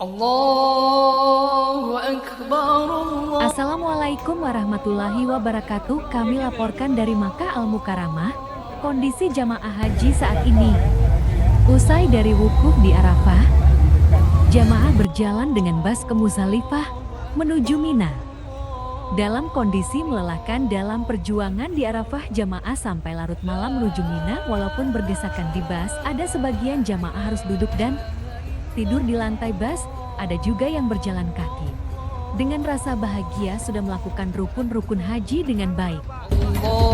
Allahu Akbar, Allah. Assalamualaikum warahmatullahi wabarakatuh. Kami laporkan dari Makkah Al-Mukarramah, kondisi jamaah haji saat ini. Usai dari wukuf di Arafah, jamaah berjalan dengan bas ke Muzdalifah menuju Mina. Dalam kondisi melelahkan dalam perjuangan di Arafah, jamaah sampai larut malam menuju Mina. Walaupun berdesakan di bas, ada sebagian jamaah harus duduk dan tidur di lantai bas, ada juga yang berjalan kaki. Dengan rasa bahagia sudah melakukan rukun-rukun haji dengan baik. Allah